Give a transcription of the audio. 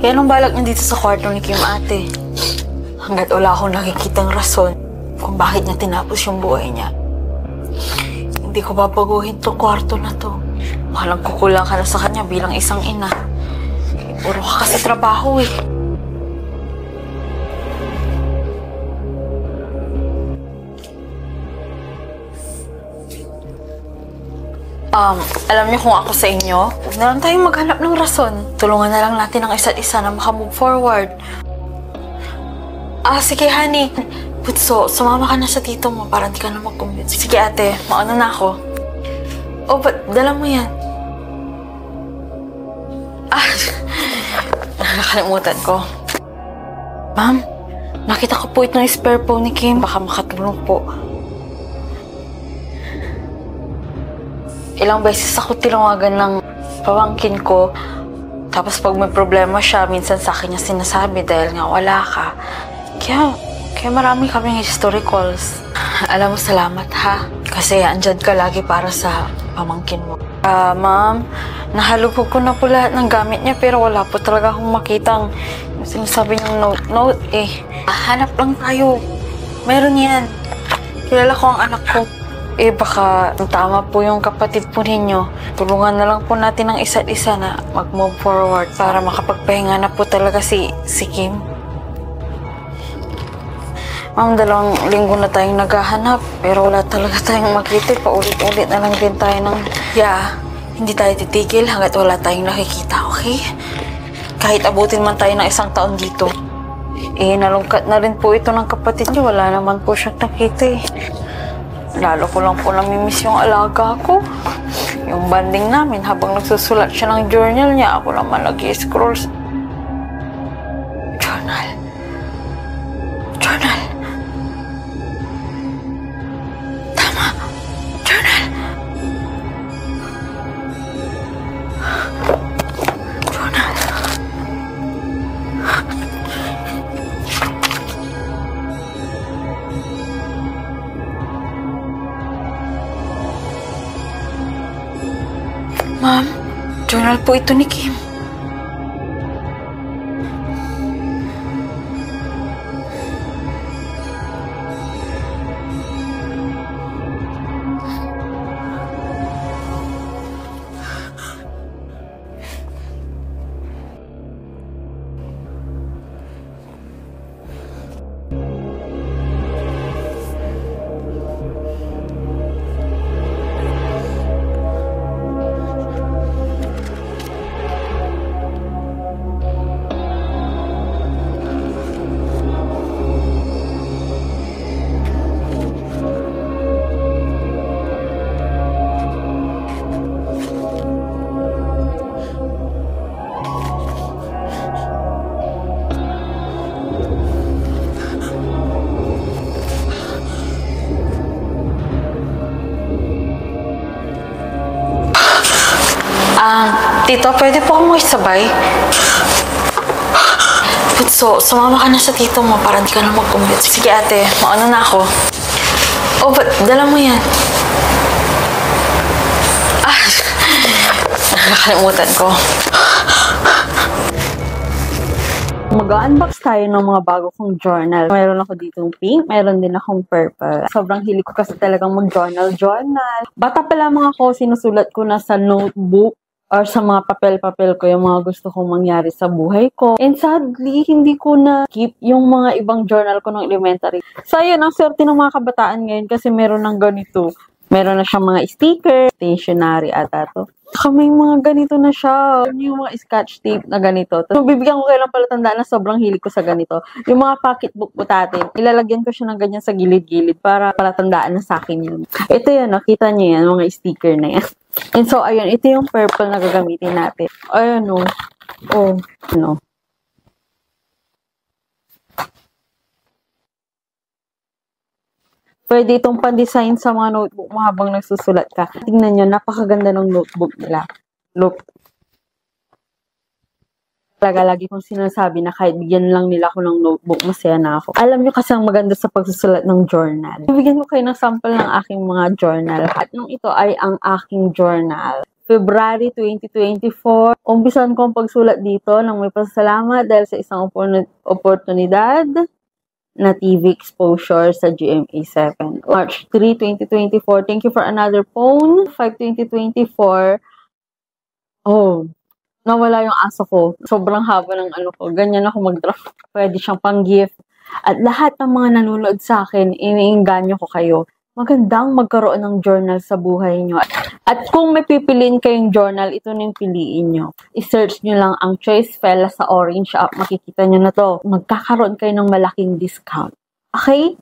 Yan ang balak niya dito sa kwarto ni Kim, ate. Hanggat wala akong nakikitang rason kung bakit niya tinapos yung buhay niya. Hindi ko babaguhin tong kwarto na to. Walang kukulang ka na sa kanya bilang isang ina. Puro ka kasi trabaho eh. Alam niyo kung ako sa inyo, huwag na lang tayong maghanap ng rason. Tulungan na lang natin ang isa't isa na makamove forward. Sige, honey. Putso, sumama ka na sa tito mo para hindi ka na mag-commute. Sige, ate. Mauna na ako. Ba't dala mo yan? Nakakalimutan ko. Ma'am, nakita ko po itong spare phone ni Kim. Baka makatulong po. Ilang beses ako tinawagan ng pamangkin ko. Tapos pag may problema siya, minsan sa akin niya sinasabi dahil nga wala ka. Kaya marami kaming history calls. Alam mo, salamat ha. Kasi andyan ka lagi para sa pamangkin mo. Ma'am, nahalugog ko na po lahat ng gamit niya pero wala po talaga akong makitang sinasabi niyang note eh. Hanap lang tayo. Meron yan. Kilala ko ang anak ko. Baka tama po yung kapatid po ninyo. Tulungan na lang po natin ang isa't isa na mag-move forward para makapagpahinga na po talaga si Kim. Ma'am, 2 linggo na tayong naghahanap pero wala talaga tayong makita. Paulit-ulit na lang din tayo ng hindi tayo titigil hanggat wala tayong nakikita, okay? Kahit abutin man tayo ng 1 taon dito. Nalungkat na rin po ito ng kapatid niyo. Wala naman po siyang nakita eh. Lalo ko lang po namimiss yung alaga ko. Yung banding namin habang nagsusulat siya ng journal niya, ako naman nag-i-scroll. Journal. Tama. Journal. Ma'am, journal po ito ni Kim. Tito, pwede po akong makisabay? Putso, sumama ka na sa tito mo para hindi ka na mag-commute. Sige ate, mauna na ako. Ba't dala mo yan? Nakakalimutan ko. Mag-unbox tayo ng mga bago kong journal. Mayroon ako ditong pink, mayroon din akong purple. Sobrang hilig ko kasi talagang mag-journal. Bata pa lamang ako, sinusulat ko na sa notebook or sa mga papel-papel ko yung mga gusto kong mangyari sa buhay ko. And sadly, hindi ko na keep yung mga ibang journal ko ng elementary. So, yun, ang swerte ng mga kabataan ngayon kasi meron ng ganito. Meron na siyang mga sticker, stationery ata to. Saka may mga ganito na siya. Yung mga scotch tape na ganito. So, bibigyan ko kayo lang pala tandaan na sobrang hilig ko sa ganito. Yung mga pocketbook po natin, ilalagyan ko siya ng ganyan sa gilid-gilid para palatandaan na sa akin yun. Ito yan, nakita niyo yan, mga sticker na yan. And so, ayun, ito yung purple na gagamitin natin. Ayun, no. Pwede itong pan-design sa mga notebook mo habang nagsusulat ka. Tingnan nyo, napakaganda ng notebook nila. Look. Lagi kong sinasabi na kahit bigyan lang nila ako ng notebook, masaya na ako. Alam nyo kasi ang maganda sa pagsusulat ng journal. Bibigyan ko kayo ng sample ng aking mga journal. At nung ito ay ang aking journal. February 2024. Umpisan ko ang pagsulat dito ng may pasasalamat dahil sa isang oportunidad na TV exposure sa GMA7. March 3, 2024. Thank you for another phone. 5, 2024. Oh, nawala yung aso ko. Sobrang haba ng ano ko. Ganyan ako mag-draft. Pwede siyang pang-gift. At lahat ng mga nanonood sa akin, iniinganyo ko kayo. Magandang magkaroon ng journal sa buhay nyo. At kung may pipiliin kayong journal, ito na yung piliin nyo. I-search nyo lang ang Choice Fella sa Orange app. Makikita nyo na to. Magkakaroon kayo ng malaking discount. Okay?